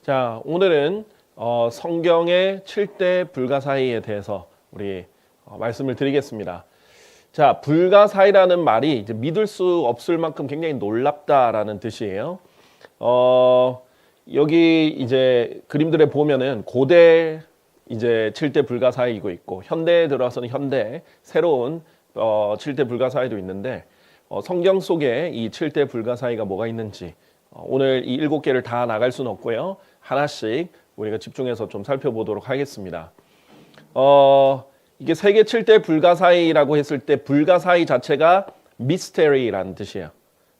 자, 오늘은 성경의 7대 불가사의에 대해서 우리 말씀을 드리겠습니다. 자, 불가사의라는 말이 이제 믿을 수 없을 만큼 굉장히 놀랍다라는 뜻이에요. 여기 이제 그림들에 보면은 고대 이제 7대 불가사의이고 있고 현대에 들어서는 현대 새로운 7대 불가사의도 있는데 성경 속에 이 7대 불가사의가 뭐가 있는지 오늘 이 7개를 다 나갈 수는 없고요. 하나씩 우리가 집중해서 좀 살펴보도록 하겠습니다. 이게 세계 7대 불가사의라고 했을 때 불가사의 자체가 미스테리라는 뜻이에요.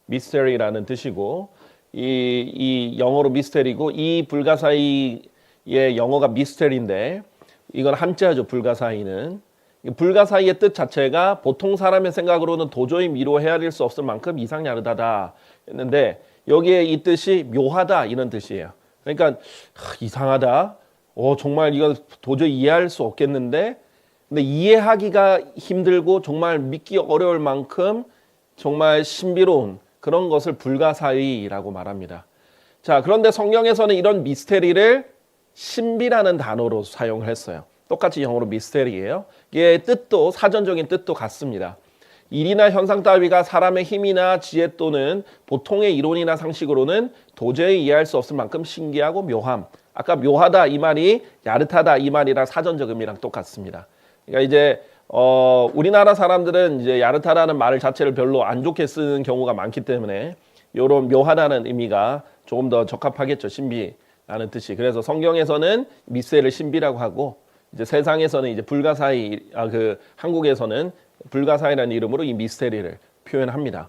미스테리라는 뜻이고 이 영어로 미스테리고 이 불가사의의 영어가 미스테리인데 이건 한자죠. 불가사의는. 불가사의의 뜻 자체가 보통 사람의 생각으로는 도저히 미루어 헤아릴 수 없을 만큼 이상야릇하다 했는데 여기에 이 뜻이 묘하다 이런 뜻이에요. 그러니까 이상하다. 정말 이거 도저히 이해할 수 없겠는데 근데 이해하기가 힘들고 정말 믿기 어려울 만큼 정말 신비로운 그런 것을 불가사의라고 말합니다. 자, 그런데 성경에서는 이런 미스테리를 신비라는 단어로 사용을 했어요. 똑같이 영어로 미스테리예요. 이게 뜻도 사전적인 뜻도 같습니다. 일이나 현상 따위가 사람의 힘이나 지혜 또는 보통의 이론이나 상식으로는 도저히 이해할 수 없을 만큼 신기하고 묘함. 아까 묘하다 이 말이 야릇하다 이 말이랑 사전적 의미랑 똑같습니다. 그러니까 이제 우리나라 사람들은 이제 야릇하다는 말을 자체를 별로 안 좋게 쓰는 경우가 많기 때문에 이런 묘하다는 의미가 조금 더 적합하겠죠. 신비라는 뜻이. 그래서 성경에서는 미스테리를 신비라고 하고 이제 세상에서는 이제 불가사의 한국에서는 불가사의라는 이름으로 이 미스테리를 표현합니다.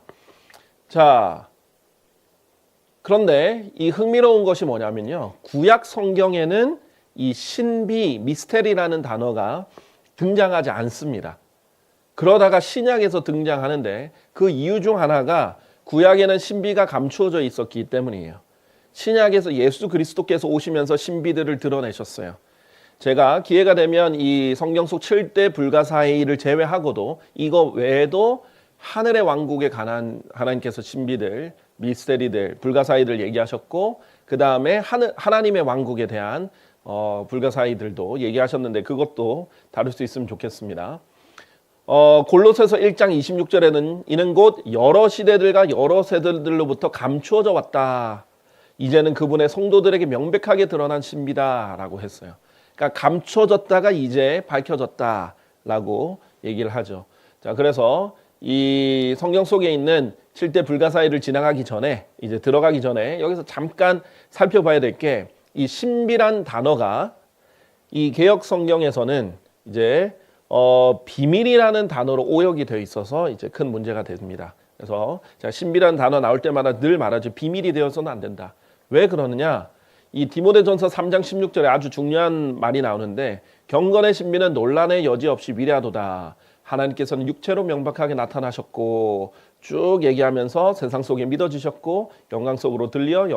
자, 그런데 이 흥미로운 것이 뭐냐면요. 구약 성경에는 이 신비, 미스테리라는 단어가 등장하지 않습니다. 그러다가 신약에서 등장하는데 그 이유 중 하나가 구약에는 신비가 감추어져 있었기 때문이에요. 신약에서 예수 그리스도께서 오시면서 신비들을 드러내셨어요. 제가 기회가 되면 이 성경 속 7대 불가사의를 제외하고도 이거 외에도 하늘의 왕국에 관한 하나님께서 신비들, 미스테리들, 불가사의들 얘기하셨고 그 다음에 하나님의 왕국에 대한 불가사의들도 얘기하셨는데 그것도 다룰 수 있으면 좋겠습니다. 골로새서 1장 26절에는 이는 곧 여러 시대들과 여러 세대들로부터 감추어져 왔다. 이제는 그분의 성도들에게 명백하게 드러난 신비다라고 했어요. 그러니까 감춰졌다가 이제 밝혀졌다라고 얘기를 하죠. 자, 그래서 이 성경 속에 있는 7대 불가사의를 지나가기 전에 이제 들어가기 전에 여기서 잠깐 살펴봐야 될 게 이 신비란 단어가 이 개역 성경에서는 이제 비밀이라는 단어로 오역이 되어 있어서 이제 큰 문제가 됩니다. 그래서 자, 신비란 단어 나올 때마다 늘 말하죠. 비밀이 되어서는 안 된다. 왜 그러느냐? 이 디모데전서 3장 16절에 아주 중요한 말이 나오는데 경건의 신비는 논란의 여지 없이 위대하도다. 하나님께서는 육체로 명백하게 나타나셨고 쭉 얘기하면서 세상 속에 믿어지셨고 영광 속으로 들려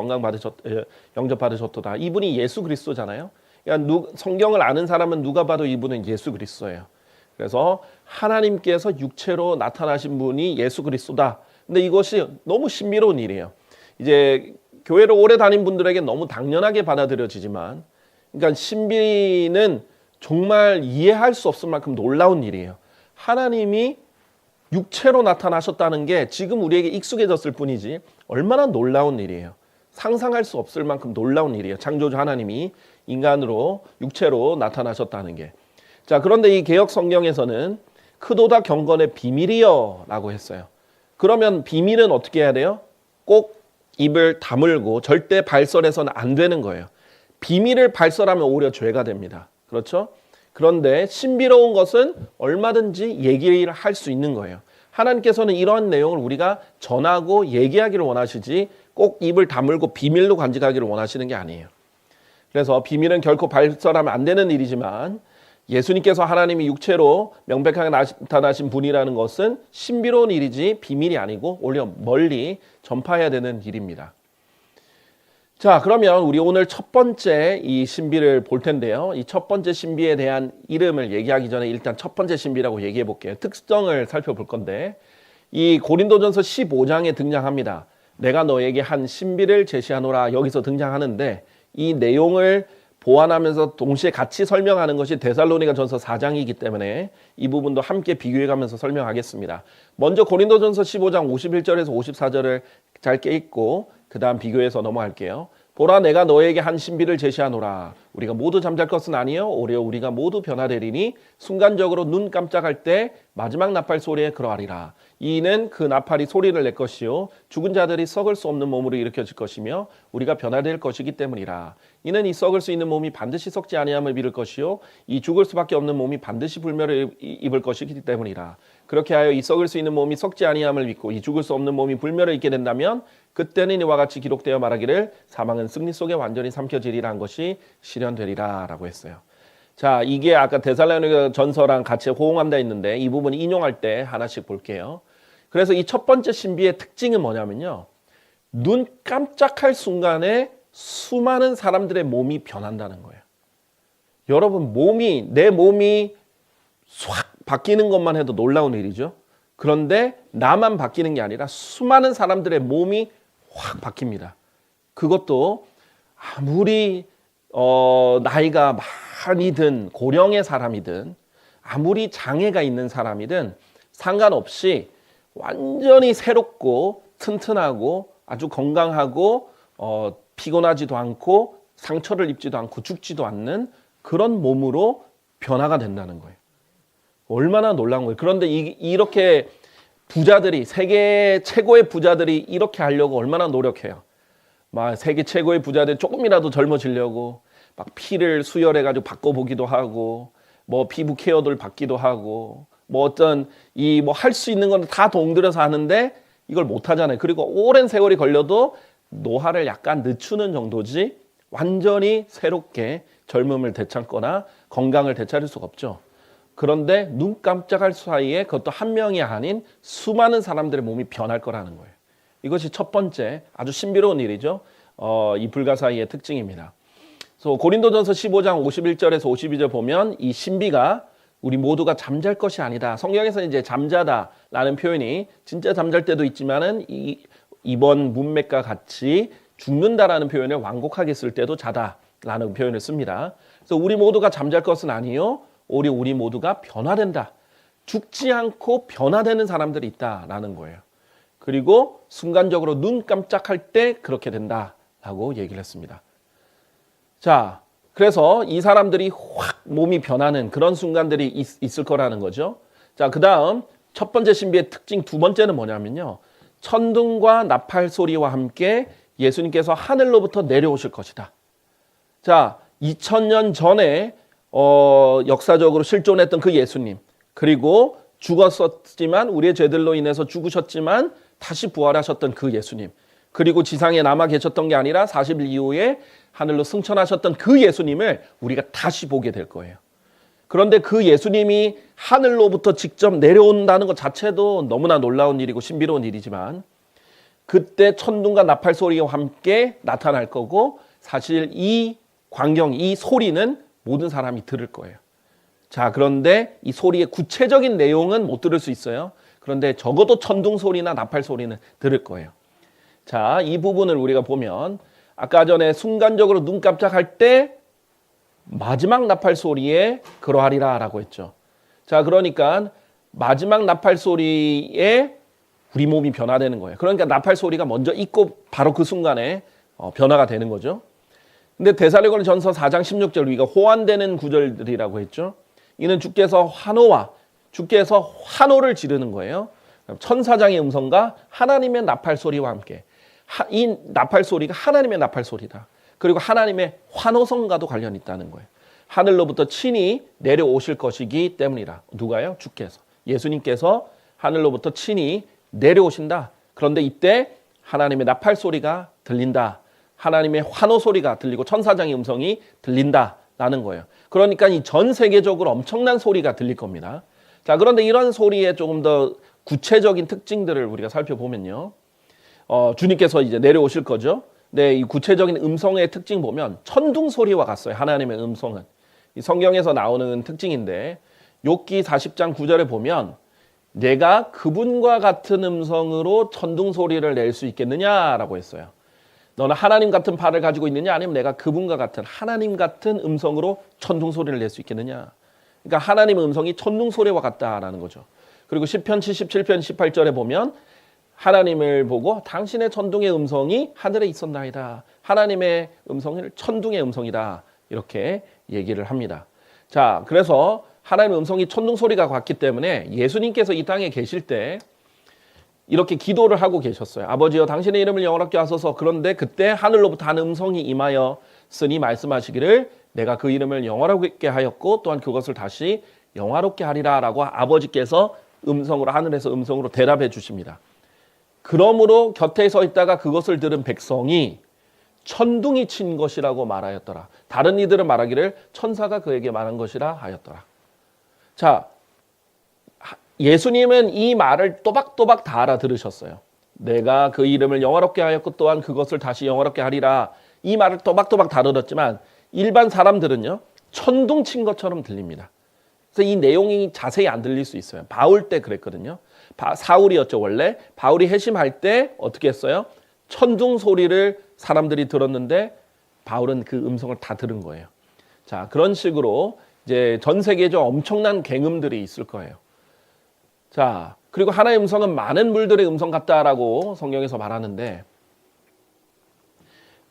영접받으셨도다. 이분이 예수 그리스도잖아요. 그러니까 성경을 아는 사람은 누가 봐도 이분은 예수 그리스도예요. 그래서 하나님께서 육체로 나타나신 분이 예수 그리스도다. 근데 이것이 너무 신비로운 일이에요. 이제 교회를 오래 다닌 분들에게 너무 당연하게 받아들여지지만 그러니까 신비는 정말 이해할 수 없을 만큼 놀라운 일이에요. 하나님이 육체로 나타나셨다는 게 지금 우리에게 익숙해졌을 뿐이지 얼마나 놀라운 일이에요. 상상할 수 없을 만큼 놀라운 일이에요. 창조주 하나님이 인간으로 육체로 나타나셨다는 게. 자, 그런데 이 개역 성경에서는 크도다 경건의 비밀이여 라고 했어요. 그러면 비밀은 어떻게 해야 돼요? 꼭 입을 다물고 절대 발설해서는 안 되는 거예요. 비밀을 발설하면 오히려 죄가 됩니다. 그렇죠? 그런데 신비로운 것은 얼마든지 얘기를 할 수 있는 거예요. 하나님께서는 이러한 내용을 우리가 전하고 얘기하기를 원하시지 꼭 입을 다물고 비밀로 간직하기를 원하시는 게 아니에요. 그래서 비밀은 결코 발설하면 안 되는 일이지만 예수님께서 하나님이 육체로 명백하게 나타나신 분이라는 것은 신비로운 일이지 비밀이 아니고 오히려 멀리 전파해야 되는 일입니다. 자, 그러면 우리 오늘 첫 번째 이 신비를 볼 텐데요. 이 첫 번째 신비에 대한 이름을 얘기하기 전에 일단 첫 번째 신비라고 얘기해 볼게요. 특성을 살펴볼 건데 이 고린도전서 15장에 등장합니다. 내가 너에게 한 신비를 제시하노라 여기서 등장하는데 이 내용을 보완하면서 동시에 같이 설명하는 것이 데살로니가전서 4장이기 때문에 이 부분도 함께 비교해가면서 설명하겠습니다. 먼저 고린도전서 15장 51절에서 54절을 짧게 읽고 그 다음 비교해서 넘어갈게요. 보라 내가 너에게 한 신비를 제시하노라. 우리가 모두 잠잘 것은 아니요 오히려 우리가 모두 변화되리니 순간적으로 눈 깜짝할 때 마지막 나팔 소리에 그러하리라. 이는 그 나팔이 소리를 낼 것이요 죽은 자들이 썩을 수 없는 몸으로 일으켜질 것이며 우리가 변화될 것이기 때문이라. 이는 이 썩을 수 있는 몸이 반드시 썩지 아니함을 믿을 것이요 이 죽을 수밖에 없는 몸이 반드시 불멸을 입을 것이기 때문이라. 그렇게 하여 이 썩을 수 있는 몸이 썩지 아니함을 믿고 이 죽을 수 없는 몸이 불멸을 입게 된다면 그때는 이와 같이 기록되어 말하기를 사망은 승리 속에 완전히 삼켜지리라 한 것이 실현되리라 라고 했어요. 자, 이게 아까 데살로니가 전서랑 같이 호응한다 했는데 이 부분 인용할 때 하나씩 볼게요. 그래서 이 첫 번째 신비의 특징은 뭐냐면요. 눈 깜짝할 순간에 수많은 사람들의 몸이 변한다는 거예요. 여러분 내 몸이 싹 바뀌는 것만 해도 놀라운 일이죠. 그런데 나만 바뀌는 게 아니라 수많은 사람들의 몸이 확 바뀝니다. 그것도 아무리 나이가 많이 든 고령의 사람이든 아무리 장애가 있는 사람이든 상관없이 완전히 새롭고 튼튼하고 아주 건강하고 피곤하지도 않고 상처를 입지도 않고 죽지도 않는 그런 몸으로 변화가 된다는 거예요. 얼마나 놀라운 거예요. 그런데 이렇게 부자들이 세계 최고의 부자들이 이렇게 하려고 얼마나 노력해요. 막 세계 최고의 부자들 조금이라도 젊어지려고 막 피를 수혈해가지고 바꿔보기도 하고 뭐 피부 케어들 받기도 하고 뭐 어떤 이 뭐 할 수 있는 건 다 동들여서 하는데 이걸 못 하잖아요. 그리고 오랜 세월이 걸려도 노화를 약간 늦추는 정도지 완전히 새롭게 젊음을 되찾거나 건강을 되찾을 수가 없죠. 그런데 눈 깜짝할 사이에 그것도 한 명이 아닌 수많은 사람들의 몸이 변할 거라는 거예요. 이것이 첫 번째 아주 신비로운 일이죠. 이 불가사의의 특징입니다. 그래서 고린도전서 15장 51절에서 52절 보면 이 신비가 우리 모두가 잠잘 것이 아니다. 성경에서 이제 잠자다라는 표현이 진짜 잠잘 때도 있지만은 이번 문맥과 같이 죽는다라는 표현을 완곡하게 쓸 때도 자다라는 표현을 씁니다. 그래서 우리 모두가 잠잘 것은 아니요 오히려 우리 모두가 변화된다. 죽지 않고 변화되는 사람들이 있다라는 거예요. 그리고 순간적으로 눈 깜짝할 때 그렇게 된다라고 얘기를 했습니다. 자, 그래서 이 사람들이 확 몸이 변하는 그런 순간들이 있을 거라는 거죠. 자, 그 다음 첫 번째 신비의 특징 두 번째는 뭐냐면요. 천둥과 나팔 소리와 함께 예수님께서 하늘로부터 내려오실 것이다. 자, 2000년 전에 역사적으로 실존했던 그 예수님, 그리고 죽었었지만 우리의 죄들로 인해서 죽으셨지만 다시 부활하셨던 그 예수님, 그리고 지상에 남아 계셨던 게 아니라 40일 이후에 하늘로 승천하셨던 그 예수님을 우리가 다시 보게 될 거예요. 그런데 그 예수님이 하늘로부터 직접 내려온다는 것 자체도 너무나 놀라운 일이고 신비로운 일이지만 그때 천둥과 나팔 소리와 함께 나타날 거고 사실 이 광경, 이 소리는 모든 사람이 들을 거예요. 자, 그런데 이 소리의 구체적인 내용은 못 들을 수 있어요. 그런데 적어도 천둥 소리나 나팔 소리는 들을 거예요. 자, 이 부분을 우리가 보면 아까 전에 순간적으로 눈 깜짝할 때 마지막 나팔 소리에 그러하리라 라고 했죠. 자, 그러니까 마지막 나팔 소리에 우리 몸이 변화되는 거예요. 그러니까 나팔 소리가 먼저 있고 바로 그 순간에 변화가 되는 거죠. 근데 데살로니가전서 4장 16절 우리가 호환되는 구절들이라고 했죠. 이는 주께서 환호를 지르는 거예요. 천사장의 음성과 하나님의 나팔 소리와 함께 이 나팔 소리가 하나님의 나팔 소리다. 그리고 하나님의 환호성과도 관련이 있다는 거예요. 하늘로부터 친히 내려오실 것이기 때문이라. 누가요? 주께서. 예수님께서 하늘로부터 친히 내려오신다. 그런데 이때 하나님의 나팔 소리가 들린다. 하나님의 환호 소리가 들리고 천사장의 음성이 들린다라는 거예요. 그러니까 이 전 세계적으로 엄청난 소리가 들릴 겁니다. 자, 그런데 이런 소리의 조금 더 구체적인 특징들을 우리가 살펴보면요. 주님께서 이제 내려오실 거죠. 네, 이 구체적인 음성의 특징 보면 천둥 소리와 같아요. 하나님의 음성은. 이 성경에서 나오는 특징인데 욥기 40장 9절에 보면 내가 그분과 같은 음성으로 천둥 소리를 낼 수 있겠느냐라고 했어요. 너는 하나님 같은 팔을 가지고 있느냐? 아니면 내가 그분과 같은 하나님 같은 음성으로 천둥 소리를 낼 수 있겠느냐? 그러니까 하나님의 음성이 천둥 소리와 같다라는 거죠. 그리고 시편 77편 18절에 보면 하나님을 보고 당신의 천둥의 음성이 하늘에 있었나이다. 하나님의 음성을 천둥의 음성이다. 이렇게 얘기를 합니다. 자, 그래서 하나님의 음성이 천둥 소리가 같기 때문에 예수님께서 이 땅에 계실 때 이렇게 기도를 하고 계셨어요. 아버지여 당신의 이름을 영원롭게 하소서. 그런데 그때 하늘로부터 한 음성이 임하였으니 말씀하시기를 내가 그 이름을 영원롭게 하였고 또한 그것을 다시 영화롭게 하리라 라고 아버지께서 음성으로 하늘에서 음성으로 대답해 주십니다. 그러므로 곁에 서 있다가 그것을 들은 백성이 천둥이 친 것이라고 말하였더라. 다른 이들은 말하기를 천사가 그에게 말한 것이라 하였더라. 자, 예수님은 이 말을 또박또박 다 알아들으셨어요. 내가 그 이름을 영화롭게 하였고 또한 그것을 다시 영화롭게 하리라. 이 말을 또박또박 다 들었지만 일반 사람들은요. 천둥 친 것처럼 들립니다. 그래서 이 내용이 자세히 안 들릴 수 있어요. 바울 때 그랬거든요. 사울이었죠 원래. 바울이 회심할 때 어떻게 했어요? 천둥 소리를 사람들이 들었는데 바울은 그 음성을 다 들은 거예요. 자, 그런 식으로 이제 전 세계적으로 엄청난 굉음들이 있을 거예요. 자, 그리고 하나의 음성은 많은 물들의 음성 같다라고 성경에서 말하는데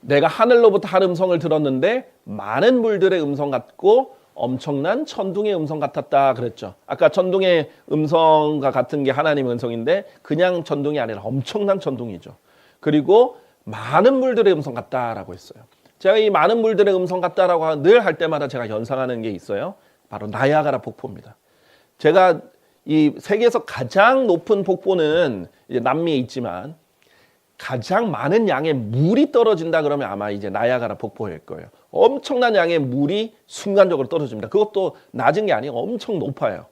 내가 하늘로부터 한 음성을 들었는데 많은 물들의 음성 같고 엄청난 천둥의 음성 같았다 그랬죠. 아까 천둥의 음성과 같은 게 하나님의 음성인데 그냥 천둥이 아니라 엄청난 천둥이죠. 그리고 많은 물들의 음성 같다라고 했어요. 제가 이 많은 물들의 음성 같다라고 늘 할 때마다 제가 연상하는 게 있어요. 바로 나야가라 폭포입니다. 제가 이 세계에서 가장 높은 폭포는 이제 남미에 있지만 가장 많은 양의 물이 떨어진다 그러면 아마 이제 나야가라 폭포일 거예요. 엄청난 양의 물이 순간적으로 떨어집니다. 그것도 낮은 게 아니고 엄청 높아요.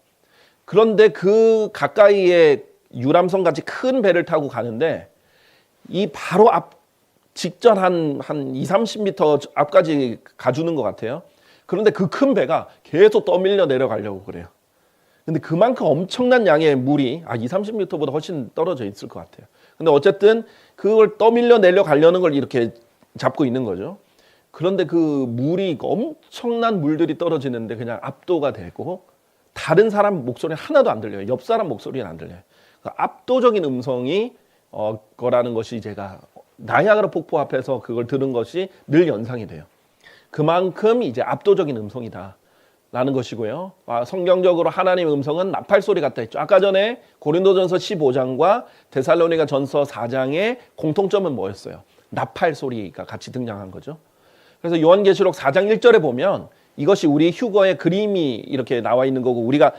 그런데 그 가까이에 유람선 같이 큰 배를 타고 가는데 이 바로 앞 직전 한 20-30m 앞까지 가주는 것 같아요. 그런데 그 큰 배가 계속 떠밀려 내려가려고 그래요. 근데 그만큼 엄청난 양의 물이 20-30m보다 훨씬 떨어져 있을 것 같아요. 근데 어쨌든 그걸 떠밀려 내려가려는 걸 이렇게 잡고 있는 거죠. 그런데 그 물이 엄청난 물들이 떨어지는데 그냥 압도가 되고 다른 사람 목소리는 하나도 안 들려요. 옆 사람 목소리는 안 들려요. 압도적인 음성이 거라는 것이 제가 나야가라 폭포 앞에서 그걸 들은 것이 늘 연상이 돼요. 그만큼 이제 압도적인 음성이다. 라는 것이고요. 성경적으로 하나님의 음성은 나팔 소리 같다 했죠. 아까 전에 고린도전서 15장과 데살로니가 전서 4장의 공통점은 뭐였어요? 나팔 소리가 같이 등장한 거죠. 그래서 요한계시록 4장 1절에 보면 이것이 우리 휴거의 그림이 이렇게 나와 있는 거고 우리가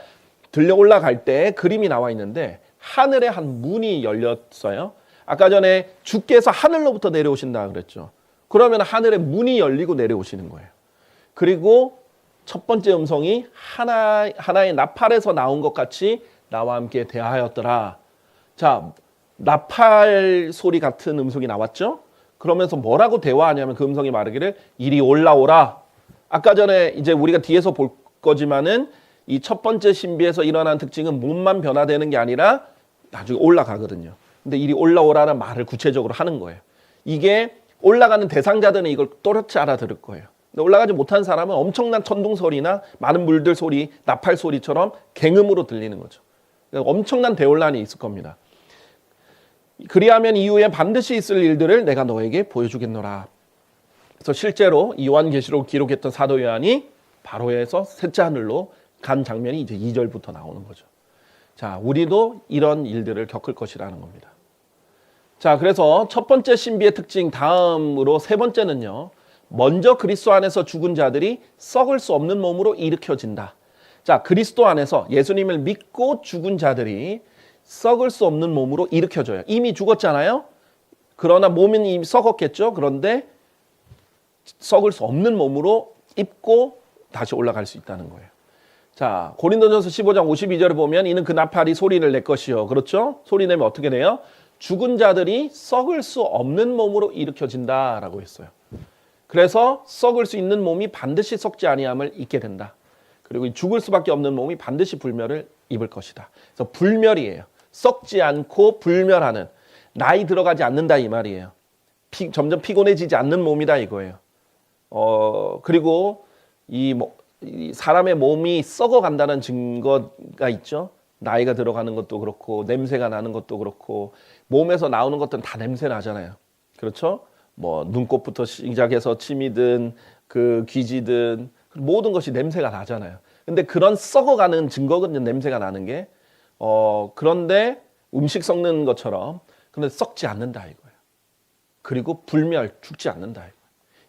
들려 올라갈 때 그림이 나와 있는데 하늘에 한 문이 열렸어요. 아까 전에 주께서 하늘로부터 내려오신다 그랬죠. 그러면 하늘에 문이 열리고 내려오시는 거예요. 그리고 첫 번째 음성이 하나의 나팔에서 나온 것 같이 나와 함께 대하였더라. 자, 나팔 소리 같은 음성이 나왔죠? 그러면서 뭐라고 대화하냐면 그 음성이 말하기를 이리 올라오라. 아까 전에 이제 우리가 뒤에서 볼 거지만은 이 첫 번째 신비에서 일어난 특징은 몸만 변화되는 게 아니라 나중에 올라가거든요. 근데 이리 올라오라는 말을 구체적으로 하는 거예요. 이게 올라가는 대상자들은 이걸 또렷이 알아들을 거예요. 근데 올라가지 못한 사람은 엄청난 천둥 소리나 많은 물들 소리, 나팔 소리처럼 갱음으로 들리는 거죠. 그러니까 엄청난 대혼란이 있을 겁니다. 그리하면 이후에 반드시 있을 일들을 내가 너에게 보여주겠노라. 그래서 실제로 요한계시록 기록했던 사도 요한이 바로에서 셋째 하늘로 간 장면이 이제 2절부터 나오는 거죠. 자, 우리도 이런 일들을 겪을 것이라는 겁니다. 자, 그래서 첫 번째 신비의 특징 다음으로 세 번째는요. 먼저 그리스도 안에서 죽은 자들이 썩을 수 없는 몸으로 일으켜진다. 자, 그리스도 안에서 예수님을 믿고 죽은 자들이 썩을 수 없는 몸으로 일으켜져요. 이미 죽었잖아요. 그러나 몸은 이미 썩었겠죠. 그런데 썩을 수 없는 몸으로 입고 다시 올라갈 수 있다는 거예요. 자, 고린도전서 15장 52절을 보면 이는 그 나팔이 소리를 낼 것이요. 그렇죠? 소리 내면 어떻게 돼요? 죽은 자들이 썩을 수 없는 몸으로 일으켜진다라고 했어요. 그래서 썩을 수 있는 몸이 반드시 썩지 아니함을 잊게 된다. 그리고 죽을 수밖에 없는 몸이 반드시 불멸을 입을 것이다. 그래서 불멸이에요. 썩지 않고 불멸하는, 나이 들어가지 않는다 이 말이에요. 점점 피곤해지지 않는 몸이다 이거예요. 그리고 이 사람의 몸이 썩어간다는 증거가 있죠. 나이가 들어가는 것도 그렇고 냄새가 나는 것도 그렇고 몸에서 나오는 것들은 다 냄새 나잖아요. 그렇죠? 뭐 눈곱부터 시작해서 침이든 그 귀지든 모든 것이 냄새가 나잖아요. 근데 그런 썩어가는 증거거든요. 냄새가 나는 게. 그런데 음식 썩는 것처럼 근데 썩지 않는다 이거예요. 그리고 불멸 죽지 않는다 이거예요.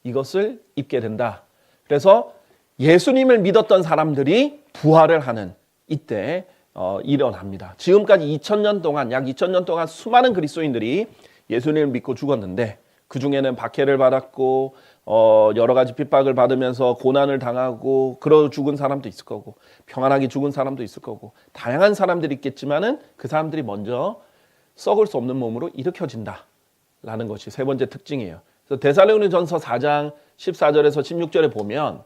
이것을 입게 된다. 그래서 예수님을 믿었던 사람들이 부활을 하는 이때 일어납니다. 지금까지 2000년 동안 약 2000년 동안 수많은 그리스도인들이 예수님을 믿고 죽었는데 그 중에는 박해를 받았고 여러 가지 핍박을 받으면서 고난을 당하고 그러 죽은 사람도 있을 거고 평안하게 죽은 사람도 있을 거고 다양한 사람들이 있겠지만은 그 사람들이 먼저 썩을 수 없는 몸으로 일으켜진다라는 것이 세 번째 특징이에요. 그래서 데살로니가전서 4장 14절에서 16절에 보면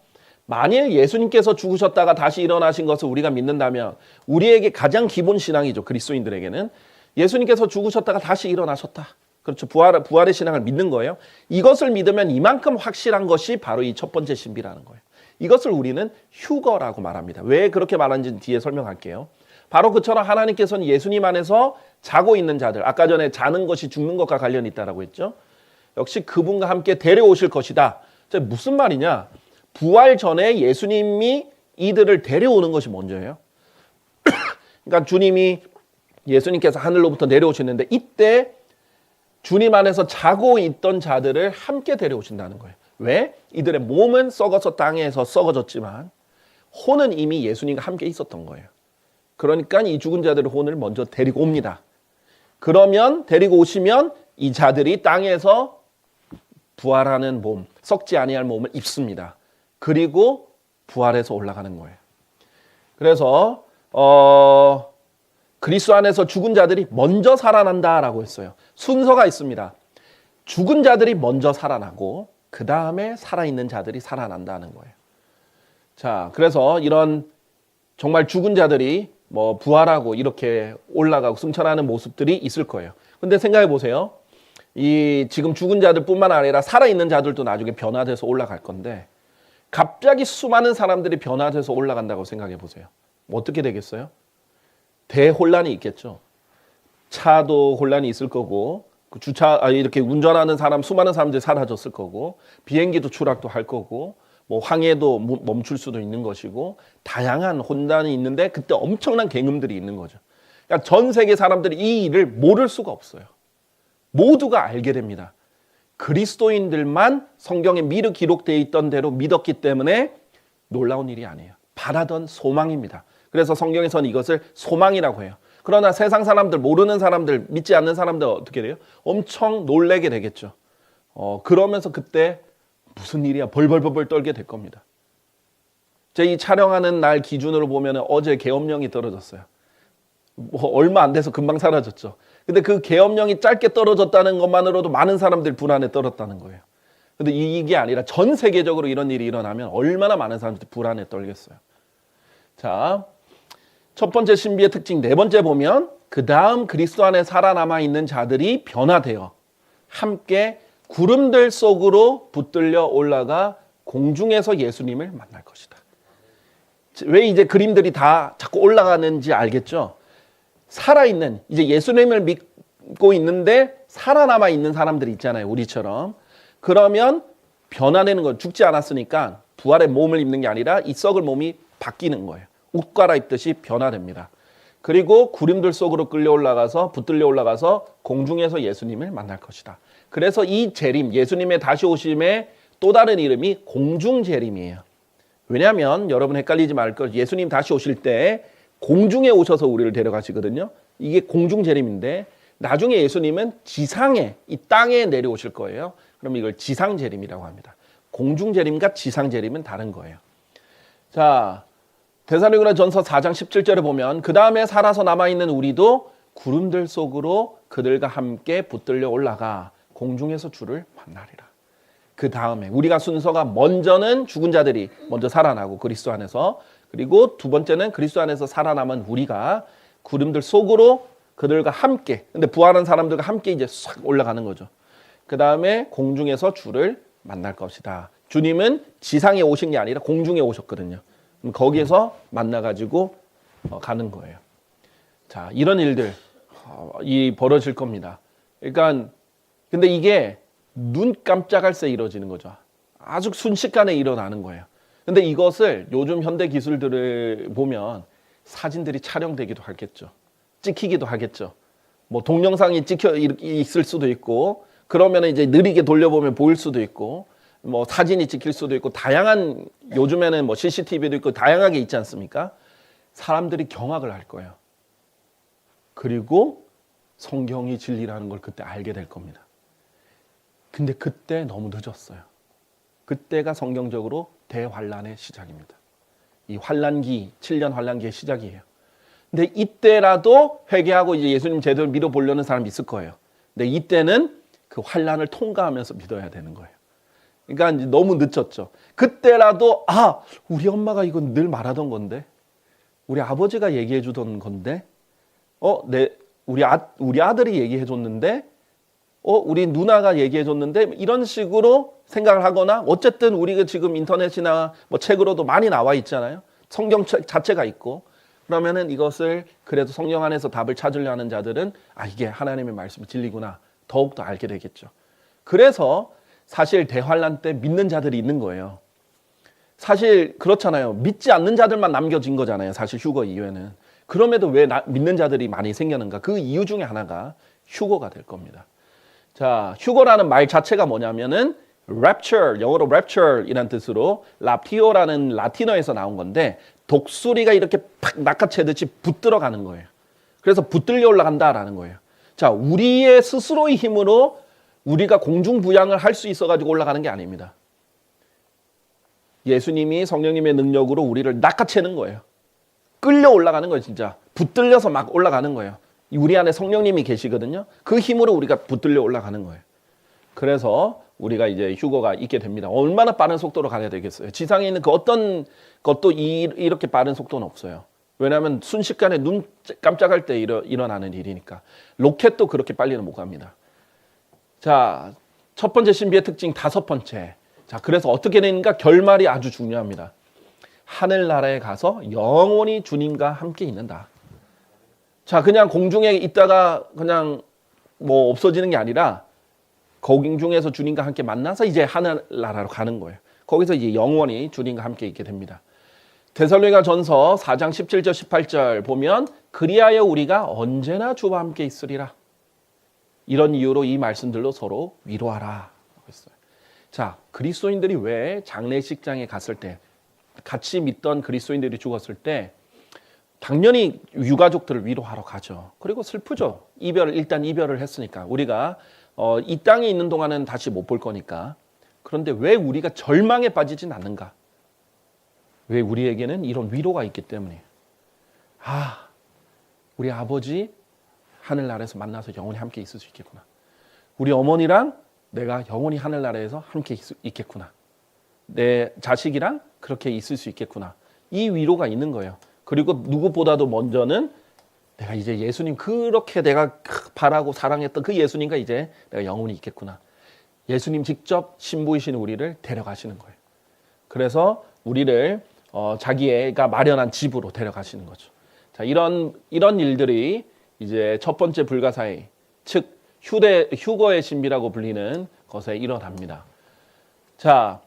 만일 예수님께서 죽으셨다가 다시 일어나신 것을 우리가 믿는다면 우리에게 가장 기본 신앙이죠. 그리스도인들에게는 예수님께서 죽으셨다가 다시 일어나셨다. 그렇죠. 부활의 신앙을 믿는 거예요. 이것을 믿으면 이만큼 확실한 것이 바로 이 첫 번째 신비라는 거예요. 이것을 우리는 휴거라고 말합니다. 왜 그렇게 말하는지는 뒤에 설명할게요. 바로 그처럼 하나님께서는 예수님 안에서 자고 있는 자들, 아까 전에 자는 것이 죽는 것과 관련이 있다고 했죠. 역시 그분과 함께 데려오실 것이다. 무슨 말이냐? 부활 전에 예수님이 이들을 데려오는 것이 먼저예요. 그러니까 예수님께서 하늘로부터 내려오시는데 이때 주님 안에서 자고 있던 자들을 함께 데려오신다는 거예요. 왜? 이들의 몸은 썩어서 땅에서 썩어졌지만 혼은 이미 예수님과 함께 있었던 거예요. 그러니까 이 죽은 자들의 혼을 먼저 데리고 옵니다. 그러면 데리고 오시면 이 자들이 땅에서 부활하는 몸, 썩지 아니할 몸을 입습니다. 그리고 부활해서 올라가는 거예요. 그래서 그리스도 안에서 죽은 자들이 먼저 살아난다라고 했어요. 순서가 있습니다. 죽은 자들이 먼저 살아나고 그 다음에 살아있는 자들이 살아난다는 거예요. 자, 그래서 이런 정말 죽은 자들이 부활하고 이렇게 올라가고 승천하는 모습들이 있을 거예요. 근데 생각해 보세요. 이 지금 죽은 자들뿐만 아니라 살아있는 자들도 나중에 변화돼서 올라갈 건데 갑자기 수많은 사람들이 변화돼서 올라간다고 생각해 보세요. 어떻게 되겠어요? 대혼란이 있겠죠. 차도 혼란이 있을 거고 이렇게 운전하는 수많은 사람들이 사라졌을 거고 비행기도 추락도 할 거고 황해도 멈출 수도 있는 것이고 다양한 혼란이 있는데 그때 엄청난 계금들이 있는 거죠. 그러니까 전 세계 사람들이 이 일을 모를 수가 없어요. 모두가 알게 됩니다. 그리스도인들만 성경에 미리 기록되어 있던 대로 믿었기 때문에 놀라운 일이 아니에요. 바라던 소망입니다. 그래서 성경에서는 이것을 소망이라고 해요. 그러나 세상 사람들, 모르는 사람들, 믿지 않는 사람들 어떻게 돼요? 엄청 놀래게 되겠죠. 그러면서 그때 무슨 일이야? 벌벌벌 떨게 될 겁니다. 제 이 촬영하는 날 기준으로 보면 어제 계엄령이 떨어졌어요. 얼마 안 돼서 금방 사라졌죠. 근데 그 계엄령이 짧게 떨어졌다는 것만으로도 많은 사람들이 불안에 떨었다는 거예요. 근데 이게 아니라 전 세계적으로 이런 일이 일어나면 얼마나 많은 사람들이 불안에 떨겠어요. 자, 첫 번째 신비의 특징 네 번째 보면 그 다음 그리스도 안에 살아남아 있는 자들이 변화되어 함께 구름들 속으로 붙들려 올라가 공중에서 예수님을 만날 것이다. 왜 이제 그림들이 다 자꾸 올라가는지 알겠죠? 살아있는 이제 예수님을 믿고 있는데 살아남아 있는 사람들이 있잖아요. 우리처럼. 그러면 변화되는 건 죽지 않았으니까 부활의 몸을 입는 게 아니라 이 썩을 몸이 바뀌는 거예요. 옷 갈아입듯이 변화됩니다. 그리고 구름들 속으로 붙들려 올라가서 공중에서 예수님을 만날 것이다. 그래서 이 재림, 예수님의 다시 오심의 또 다른 이름이 공중재림이에요. 왜냐하면 여러분 헷갈리지 말 것, 예수님 다시 오실 때 공중에 오셔서 우리를 데려가시거든요. 이게 공중재림인데 나중에 예수님은 지상에, 이 땅에 내려오실 거예요. 그럼 이걸 지상재림이라고 합니다. 공중재림과 지상재림은 다른 거예요. 자, 데살로니가전서 4장 17절에 보면 그 다음에 살아서 남아있는 우리도 구름들 속으로 그들과 함께 붙들려 올라가 공중에서 주를 만나리라. 그 다음에 우리가 순서가 먼저는 죽은 자들이 먼저 살아나고 그리스도 안에서, 그리고 두 번째는 그리스도 안에서 살아남은 우리가 구름들 속으로 그들과 함께, 근데 부활한 사람들과 함께 이제 싹 올라가는 거죠. 그 다음에 공중에서 주를 만날 것이다. 주님은 지상에 오신 게 아니라 공중에 오셨거든요. 거기에서 만나가지고 가는 거예요. 자, 이런 일들 벌어질 겁니다. 그러니까 근데 이게 눈 깜짝할 새 이루어지는 거죠. 아주 순식간에 일어나는 거예요. 근데 이것을 요즘 현대 기술들을 보면 사진들이 촬영되기도 하겠죠. 찍히기도 하겠죠. 뭐 동영상이 찍혀 있을 수도 있고, 그러면 이제 느리게 돌려보면 보일 수도 있고, 뭐 사진이 찍힐 수도 있고, 다양한, 요즘에는 뭐 CCTV도 있고 다양하게 있지 않습니까? 사람들이 경악을 할 거예요. 그리고 성경이 진리라는 걸 그때 알게 될 겁니다. 근데 그때 너무 늦었어요. 그때가 성경적으로 대환란의 시작입니다. 이 환란기, 7년 환란기의 시작이에요. 근데 이때라도 회개하고 이제 예수님 제대로 믿어보려는 사람이 있을 거예요. 근데 이때는 그 환란을 통과하면서 믿어야 되는 거예요. 그러니까 너무 늦었죠. 그때라도 우리 엄마가 이건 늘 말하던 건데, 우리 아버지가 얘기해 주던 건데, 우리 아들이 얘기해 줬는데, 우리 누나가 얘기해 줬는데, 이런 식으로 생각을 하거나, 어쨌든 우리가 지금 인터넷이나 뭐 책으로도 많이 나와 있잖아요. 성경책 자체가 있고. 그러면은 이것을 그래도 성령 안에서 답을 찾으려 하는 자들은 이게 하나님의 말씀이 진리구나 더욱더 알게 되겠죠. 그래서 사실 대환란 때 믿는 자들이 있는 거예요. 사실 그렇잖아요. 믿지 않는 자들만 남겨진 거잖아요. 사실 휴거 이후에는. 그럼에도 왜 믿는 자들이 많이 생겼는가? 그 이유 중에 하나가 휴거가 될 겁니다. 자, 휴거라는 말 자체가 뭐냐면은 rapture, 영어로 rapture이라는 뜻으로 라티오라는 라틴어에서 나온 건데, 독수리가 이렇게 팍 낚아채듯이 붙들어 가는 거예요. 그래서 붙들려 올라간다라는 거예요. 자, 우리의 스스로의 힘으로 우리가 공중부양을 할 수 있어가지고 올라가는 게 아닙니다. 예수님이 성령님의 능력으로 우리를 낚아채는 거예요. 끌려 올라가는 거예요, 진짜. 붙들려서 막 올라가는 거예요. 우리 안에 성령님이 계시거든요. 그 힘으로 우리가 붙들려 올라가는 거예요. 그래서 우리가 이제 휴거가 있게 됩니다. 얼마나 빠른 속도로 가야 되겠어요? 지상에 있는 그 어떤 것도 이렇게 빠른 속도는 없어요. 왜냐하면 순식간에 눈 깜짝할 때 일어나는 일이니까. 로켓도 그렇게 빨리는 못 갑니다. 자, 첫 번째 신비의 특징, 5번째. 자, 그래서 어떻게 되는가? 결말이 아주 중요합니다. 하늘나라에 가서 영원히 주님과 함께 있는다. 자, 그냥 공중에 있다가 그냥 뭐 없어지는 게 아니라 공중에서 주님과 함께 만나서 이제 하늘나라로 가는 거예요. 거기서 이제 영원히 주님과 함께 있게 됩니다. 데살로니가전서 4장 17절 18절 보면 그리하여 우리가 언제나 주와 함께 있으리라. 이런 이유로 이 말씀들로 서로 위로하라 했어요. 자, 그리스도인들이 왜 장례식장에 갔을 때, 같이 믿던 그리스도인들이 죽었을 때 당연히 유가족들을 위로하러 가죠. 그리고 슬프죠. 일단 이별을 했으니까. 우리가 이 땅에 있는 동안은 다시 못 볼 거니까. 그런데 왜 우리가 절망에 빠지진 않는가? 왜 우리에게는 이런 위로가 있기 때문에. 우리 아버지 하늘나라에서 만나서 영원히 함께 있을 수 있겠구나. 우리 어머니랑 내가 영원히 하늘나라에서 함께 있겠구나. 내 자식이랑 그렇게 있을 수 있겠구나. 이 위로가 있는 거예요. 그리고 누구보다도 먼저는 내가 이제 예수님 그렇게 내가 바라고 사랑했던 그 예수님과 이제 내가 영원히 있겠구나. 예수님 직접 신부이신 우리를 데려가시는 거예요. 그래서 우리를 자기가 마련한 집으로 데려가시는 거죠. 자, 이런 일들이 이제 첫 번째 불가사의, 즉 휴거의 신비라고 불리는 것에 일어납니다. 자,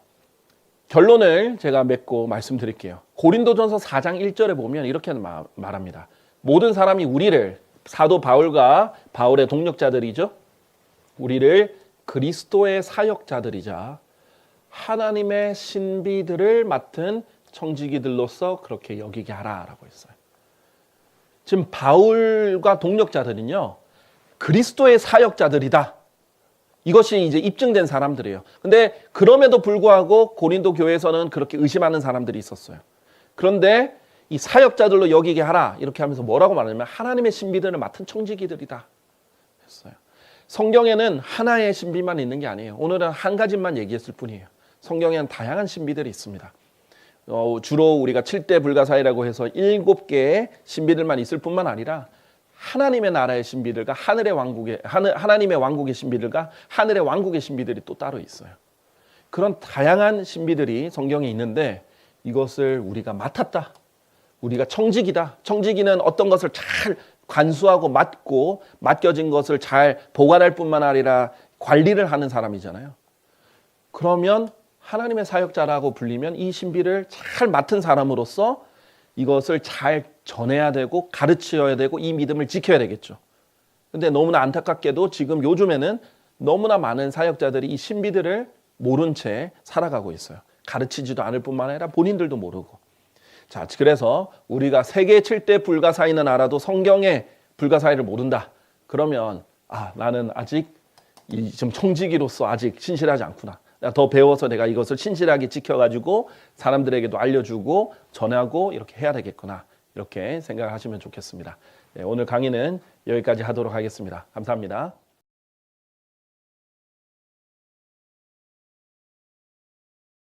결론을 제가 맺고 말씀드릴게요. 고린도전서 4장 1절에 보면 이렇게 말합니다. 모든 사람이 우리를, 사도 바울과 바울의 동력자들이죠. 우리를 그리스도의 사역자들이자 하나님의 신비들을 맡은 청지기들로서 그렇게 여기게 하라라고 했어요. 지금 바울과 동력자들은요, 그리스도의 사역자들이다. 이것이 이제 입증된 사람들이에요. 근데 그럼에도 불구하고 고린도 교회에서는 그렇게 의심하는 사람들이 있었어요. 그런데 이 사역자들로 여기게 하라 이렇게 하면서 뭐라고 말하냐면 하나님의 신비들을 맡은 청지기들이다 했어요. 성경에는 하나의 신비만 있는 게 아니에요. 오늘은 한 가지만 얘기했을 뿐이에요. 성경에는 다양한 신비들이 있습니다. 주로 우리가 7대 불가사의라고 해서 7개의 신비들만 있을 뿐만 아니라 하나님의 나라의 신비들과 하나님의 왕국의 신비들과 하늘의 왕국의 신비들이 또 따로 있어요. 그런 다양한 신비들이 성경에 있는데 이것을 우리가 맡았다. 우리가 청지기다. 청지기는 어떤 것을 잘 관수하고 맡고 맡겨진 것을 잘 보관할 뿐만 아니라 관리를 하는 사람이잖아요. 그러면 하나님의 사역자라고 불리면 이 신비를 잘 맡은 사람으로서 이것을 잘 전해야 되고 가르쳐야 되고 이 믿음을 지켜야 되겠죠. 근데 너무나 안타깝게도 지금 요즘에는 너무나 많은 사역자들이 이 신비들을 모른 채 살아가고 있어요. 가르치지도 않을 뿐만 아니라 본인들도 모르고. 자, 그래서 우리가 세계 7대 불가사의는 알아도 성경의 불가사의를 모른다. 그러면 나는 아직 좀 청지기로서 아직 신실하지 않구나. 더 배워서 내가 이것을 신실하게 지켜가지고 사람들에게도 알려주고 전하고 이렇게 해야 되겠구나. 이렇게 생각하시면 좋겠습니다. 네, 오늘 강의는 여기까지 하도록 하겠습니다. 감사합니다.